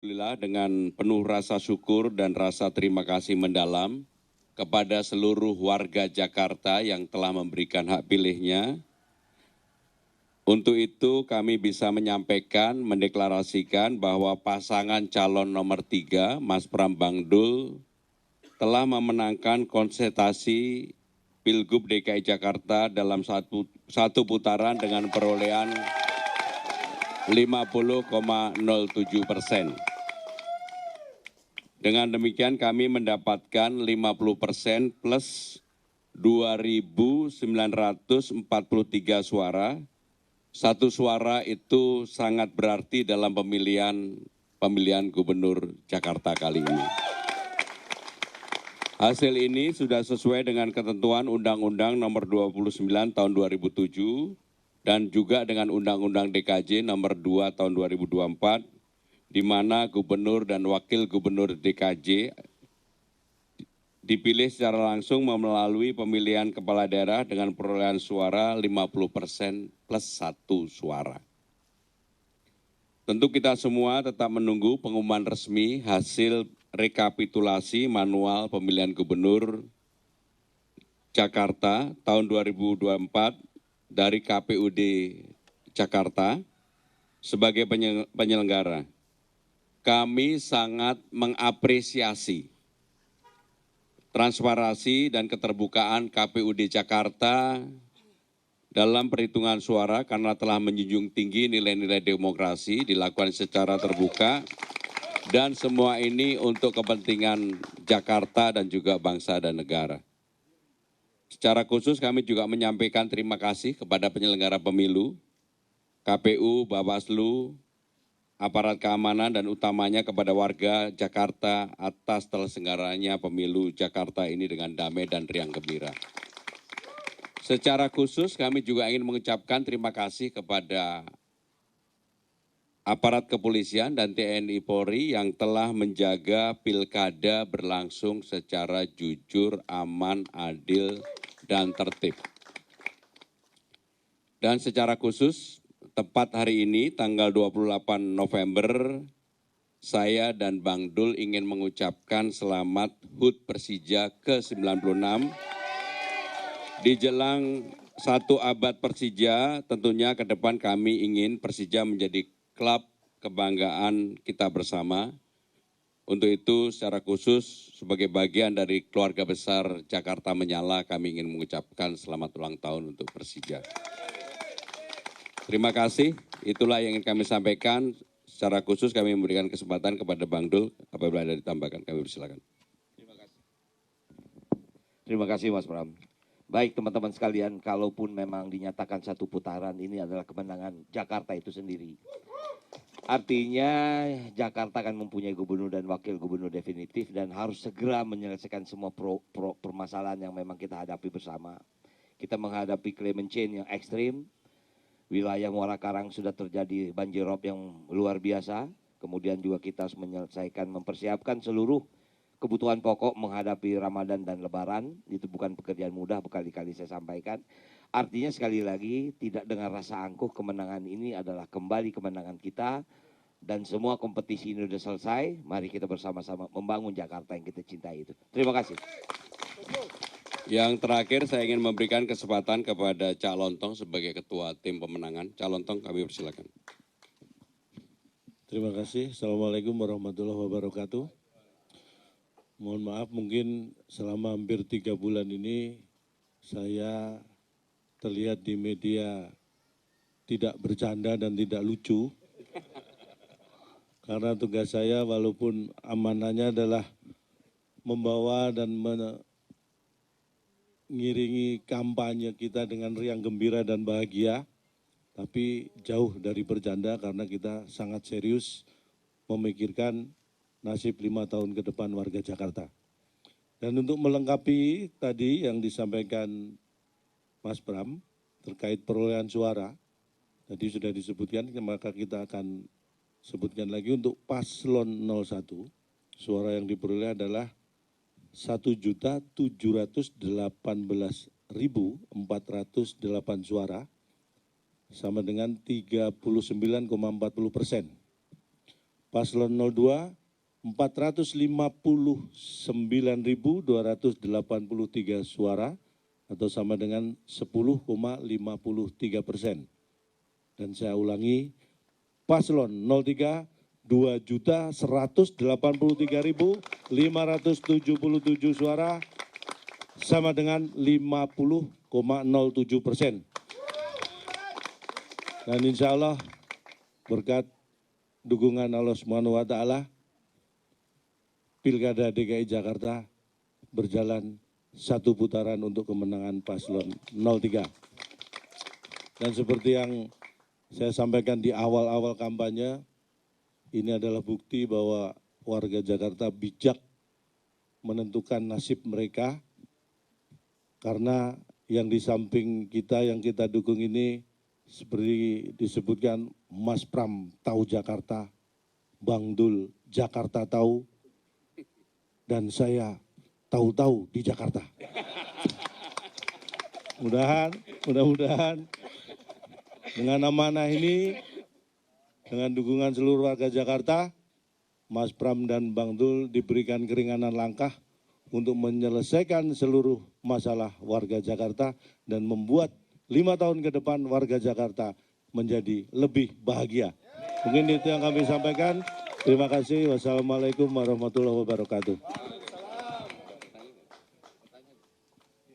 Alhamdulillah dengan penuh rasa syukur dan rasa terima kasih mendalam kepada seluruh warga Jakarta yang telah memberikan hak pilihnya. Untuk itu kami bisa menyampaikan, mendeklarasikan bahwa pasangan calon nomor 3, Mas Pram Bangdul, telah memenangkan konsentrasi Pilgub DKI Jakarta dalam satu putaran dengan perolehan 50,07%. Dengan demikian kami mendapatkan 50% plus 2.943 suara. Satu suara itu sangat berarti dalam pemilihan gubernur Jakarta kali ini. Hasil ini sudah sesuai dengan ketentuan Undang-Undang Nomor 29 Tahun 2007 dan juga dengan Undang-Undang DKJ Nomor 2 Tahun 2024, di mana gubernur dan wakil gubernur DKJ dipilih secara langsung melalui pemilihan kepala daerah dengan perolehan suara 50% plus 1 suara. Tentu kita semua tetap menunggu pengumuman resmi hasil rekapitulasi manual pemilihan gubernur Jakarta tahun 2024 dari KPUD Jakarta sebagai penyelenggara. Kami sangat mengapresiasi transparansi dan keterbukaan KPUD Jakarta dalam perhitungan suara karena telah menjunjung tinggi nilai-nilai demokrasi dilakukan secara terbuka dan semua ini untuk kepentingan Jakarta dan juga bangsa dan negara. Secara khusus kami juga menyampaikan terima kasih kepada penyelenggara pemilu, KPU, Bawaslu, aparat keamanan dan utamanya kepada warga Jakarta atas terselenggaranya pemilu Jakarta ini dengan damai dan riang gembira. Secara khusus kami juga ingin mengucapkan terima kasih kepada aparat kepolisian dan TNI Polri yang telah menjaga pilkada berlangsung secara jujur, aman, adil, dan tertib. Dan secara khusus, tepat hari ini, tanggal 28 November, saya dan Bang Dul ingin mengucapkan selamat HUT Persija ke-96. Di jelang 1 abad Persija, tentunya ke depan kami ingin Persija menjadi klub kebanggaan kita bersama. Untuk itu, secara khusus, sebagai bagian dari keluarga besar Jakarta Menyala, kami ingin mengucapkan selamat ulang tahun untuk Persija. Terima kasih, itulah yang ingin kami sampaikan. Secara khusus kami memberikan kesempatan kepada Bang Dul, apabila ada ditambahkan, kami persilakan. Terima kasih Mas Pram. Baik teman-teman sekalian, kalaupun memang dinyatakan satu putaran, ini adalah kemenangan Jakarta itu sendiri. Artinya Jakarta akan mempunyai gubernur dan wakil gubernur definitif dan harus segera menyelesaikan semua permasalahan yang memang kita hadapi bersama. Kita menghadapi climate change yang ekstrim, wilayah Muara Karang sudah terjadi banjirop yang luar biasa, kemudian juga kita harus menyelesaikan, mempersiapkan seluruh kebutuhan pokok menghadapi Ramadan dan Lebaran. Itu bukan pekerjaan mudah, berkali-kali saya sampaikan. Artinya sekali lagi, tidak dengan rasa angkuh, kemenangan ini adalah kembali kemenangan kita. Dan semua kompetisi ini sudah selesai, mari kita bersama-sama membangun Jakarta yang kita cintai itu. Terima kasih. Yang terakhir saya ingin memberikan kesempatan kepada Cak Lontong sebagai ketua tim pemenangan. Cak Lontong, kami persilakan. Terima kasih. Assalamualaikum warahmatullahi wabarakatuh. Mohon maaf, mungkin selama hampir 3 bulan ini saya terlihat di media tidak bercanda dan tidak lucu. Karena tugas saya walaupun amanahnya adalah membawa dan mengiringi kampanye kita dengan riang gembira dan bahagia, tapi jauh dari bercanda karena kita sangat serius memikirkan nasib 5 tahun ke depan warga Jakarta. Dan untuk melengkapi tadi yang disampaikan Mas Pram terkait perolehan suara, tadi sudah disebutkan, maka kita akan sebutkan lagi untuk paslon 01, suara yang diperoleh adalah 1.718.408 suara, sama dengan 39,40%. Paslon 02 459.283 suara atau sama dengan 10,53%. Dan saya ulangi, Paslon 03 2.183.577 suara sama dengan 50,07%. Dan insya Allah berkat dukungan Allah Subhanahu wa Ta'ala, Pilkada DKI Jakarta berjalan satu putaran untuk kemenangan Paslon 03. Dan seperti yang saya sampaikan di awal-awal kampanye, ini adalah bukti bahwa warga Jakarta bijak menentukan nasib mereka, karena yang di samping kita, yang kita dukung ini, seperti disebutkan, Mas Pram tahu Jakarta, Bang Dul Jakarta tahu, dan saya tahu-tahu di Jakarta. Mudah-mudahan dengan amanah ini, dengan dukungan seluruh warga Jakarta, Mas Pram dan Bang Dul diberikan keringanan langkah untuk menyelesaikan seluruh masalah warga Jakarta dan membuat 5 tahun ke depan warga Jakarta menjadi lebih bahagia. Mungkin itu yang kami sampaikan. Terima kasih. Wassalamualaikum warahmatullahi wabarakatuh.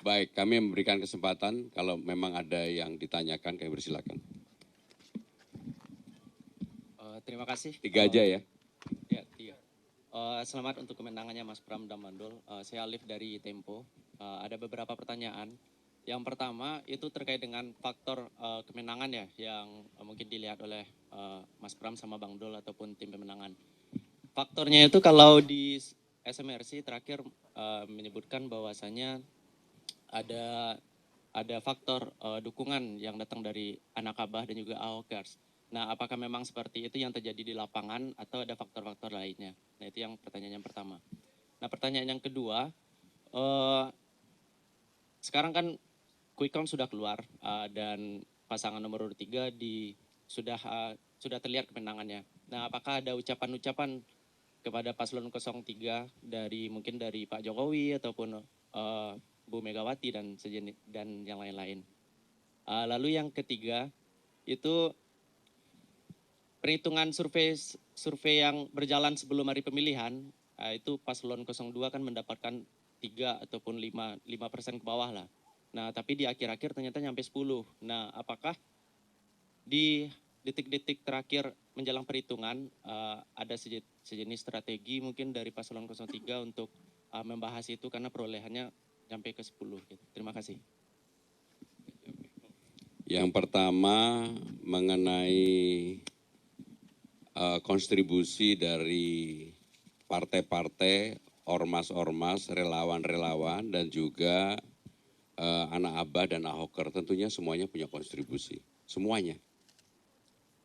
Baik, kami memberikan kesempatan kalau memang ada yang ditanyakan, kami persilakan. Terima kasih. 3 aja ya. Ya, 3. Selamat untuk kemenangannya Mas Pram dan Mandul. Saya Alif dari Tempo. Ada beberapa pertanyaan. Yang pertama itu terkait dengan faktor kemenangan ya, yang mungkin dilihat oleh Mas Pram sama Bang Dul ataupun tim pemenangan. Faktornya itu kalau di SMRC terakhir menyebutkan bahwasanya ada faktor dukungan yang datang dari anak Abah dan juga Ahokers. Nah, apakah memang seperti itu yang terjadi di lapangan atau ada faktor-faktor lainnya? Nah, itu yang pertanyaan yang pertama. Nah, pertanyaan yang kedua, sekarang kan quick count sudah keluar dan pasangan nomor urut 3 sudah terlihat kemenangannya. Nah, apakah ada ucapan-ucapan kepada paslon 03 mungkin dari Pak Jokowi ataupun Bu Megawati dan yang lain-lain. Lalu yang ketiga itu perhitungan survei yang berjalan sebelum hari pemilihan, itu paslon 02 kan mendapatkan 3 ataupun 5% ke bawah lah. Nah, tapi di akhir-akhir ternyata nyampe 10. Nah, apakah di detik-detik terakhir menjelang perhitungan ada sejenis strategi mungkin dari paslon 03 untuk membahas itu karena perolehannya sampai ke 10 gitu. Terima kasih. Yang pertama mengenai kontribusi dari partai-partai, ormas-ormas, relawan-relawan, dan juga anak Abah dan Ahoker, tentunya semuanya punya kontribusi, semuanya.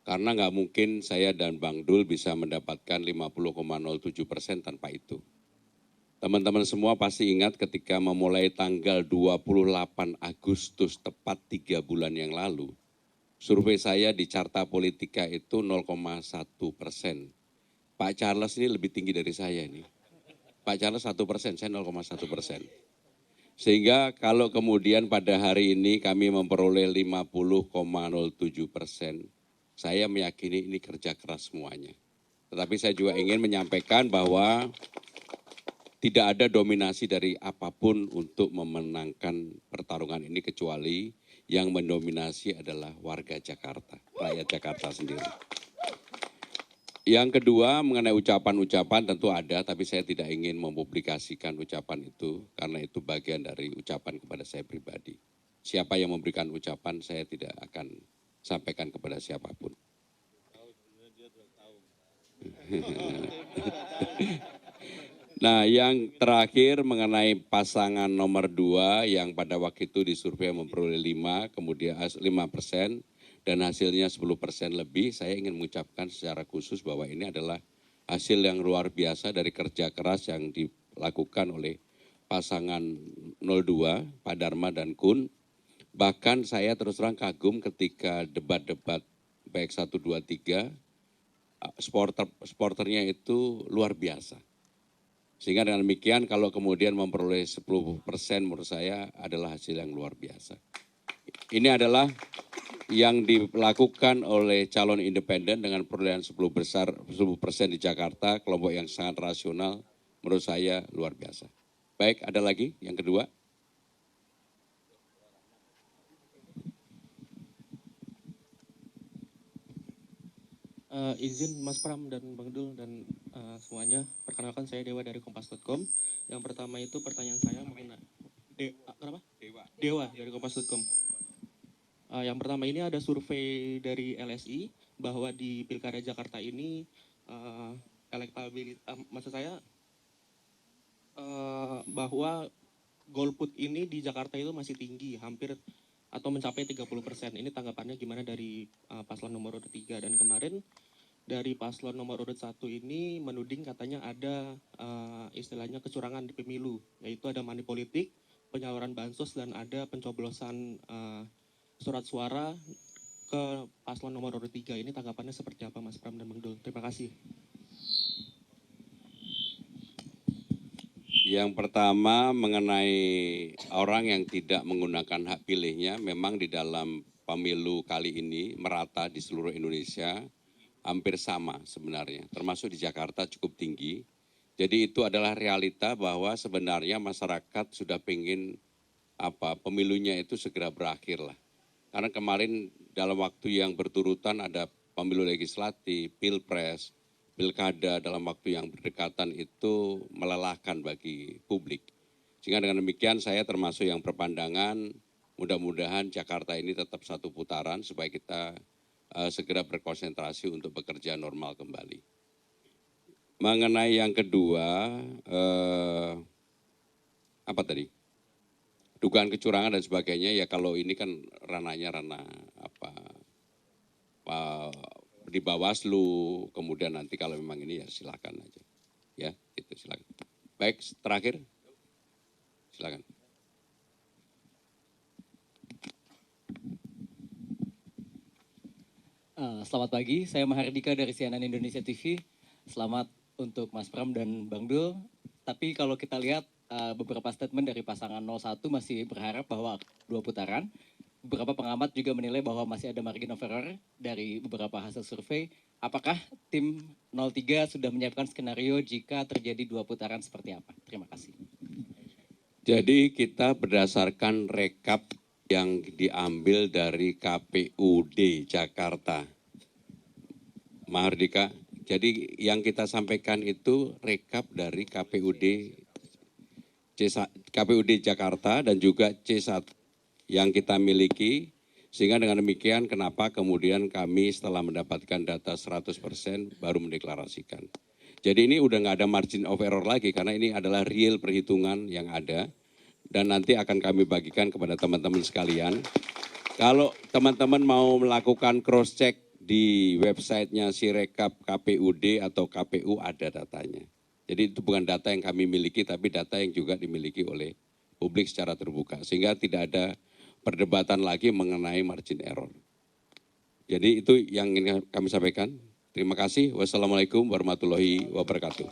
Karena nggak mungkin saya dan Bang Dul bisa mendapatkan 50,07% tanpa itu. Teman-teman semua pasti ingat ketika memulai tanggal 28 Agustus, tepat 3 bulan yang lalu, survei saya di Carta Politika itu 0,1%. Pak Charles ini lebih tinggi dari saya ini. Pak Charles 1%, saya 0,1%. Sehingga kalau kemudian pada hari ini kami memperoleh 50,07%, saya meyakini ini kerja keras semuanya. Tetapi saya juga ingin menyampaikan bahwa tidak ada dominasi dari apapun untuk memenangkan pertarungan ini kecuali yang mendominasi adalah warga Jakarta, rakyat Jakarta sendiri. Yang kedua mengenai ucapan-ucapan tentu ada, tapi saya tidak ingin mempublikasikan ucapan itu karena itu bagian dari ucapan kepada saya pribadi. Siapa yang memberikan ucapan saya tidak akan sampaikan kepada siapapun. Nah, yang terakhir mengenai pasangan nomor 2 yang pada waktu itu disurvei memperoleh 5%, dan hasilnya 10% lebih, saya ingin mengucapkan secara khusus bahwa ini adalah hasil yang luar biasa dari kerja keras yang dilakukan oleh pasangan 02, Pak Dharma dan Kun. Bahkan saya terus terang kagum ketika debat-debat baik 1, 2, 3, supporternya itu luar biasa. Sehingga dengan demikian kalau kemudian memperoleh 10% menurut saya adalah hasil yang luar biasa. Ini adalah yang dilakukan oleh calon independen dengan perolehan 10% di Jakarta, kelompok yang sangat rasional, menurut saya luar biasa. Baik, ada lagi yang kedua. Izin Mas Pram dan Bang Dul dan semuanya, perkenalkan saya Dewa dari Kompas.com. Yang pertama itu pertanyaan saya mengenai kenapa? Dewa dari Kompas.com. Yang pertama ini ada survei dari LSI bahwa di Pilkada Jakarta ini elektabilitas, maksud saya bahwa golput ini di Jakarta itu masih tinggi, hampir atau mencapai 30%. Ini tanggapannya gimana dari paslon nomor urut 3? Dan kemarin dari paslon nomor urut 1 ini menuding katanya ada istilahnya kecurangan di pemilu, yaitu ada money politik, penyaluran bansos, dan ada pencoblosan surat suara ke paslon nomor urut 3. Ini tanggapannya seperti apa Mas Pram dan Bang Dul? Terima kasih. Yang pertama mengenai orang yang tidak menggunakan hak pilihnya, memang di dalam pemilu kali ini merata di seluruh Indonesia, hampir sama sebenarnya, termasuk di Jakarta cukup tinggi. Jadi itu adalah realita bahwa sebenarnya masyarakat sudah pengen pemilunya itu segera berakhir lah. Karena kemarin dalam waktu yang berturutan ada pemilu legislatif, pilpres, pilkada dalam waktu yang berdekatan itu melelahkan bagi publik. Sehingga dengan demikian saya termasuk yang berpandangan mudah-mudahan Jakarta ini tetap satu putaran supaya kita segera berkonsentrasi untuk bekerja normal kembali. Mengenai yang kedua, apa tadi? Dugaan kecurangan dan sebagainya, ya kalau ini kan ranahnya di Bawaslu, kemudian nanti kalau memang ini ya silakan aja. Ya, itu silakan. Baik, terakhir. Silakan. Selamat pagi, saya Mahardika dari CNN Indonesia TV. Selamat untuk Mas Pram dan Bang Dul. Tapi kalau kita lihat beberapa statement dari pasangan 01 masih berharap bahwa 2 putaran. Beberapa pengamat juga menilai bahwa masih ada margin of error dari beberapa hasil survei. Apakah tim 03 sudah menyiapkan skenario jika terjadi 2 putaran seperti apa? Terima kasih. Jadi kita berdasarkan rekap yang diambil dari KPUD Jakarta. Mahardika, jadi yang kita sampaikan itu rekap dari KPUD Jakarta dan juga C1 yang kita miliki, sehingga dengan demikian kenapa kemudian kami setelah mendapatkan data 100% baru mendeklarasikan. Jadi ini udah nggak ada margin of error lagi karena ini adalah real perhitungan yang ada dan nanti akan kami bagikan kepada teman-teman sekalian. Kalau teman-teman mau melakukan cross check di websitenya Sirekap KPUD atau KPU ada datanya. Jadi itu bukan data yang kami miliki tapi data yang juga dimiliki oleh publik secara terbuka sehingga tidak ada perdebatan lagi mengenai margin error. Jadi itu yang ingin kami sampaikan. Terima kasih. Wassalamualaikum warahmatullahi wabarakatuh.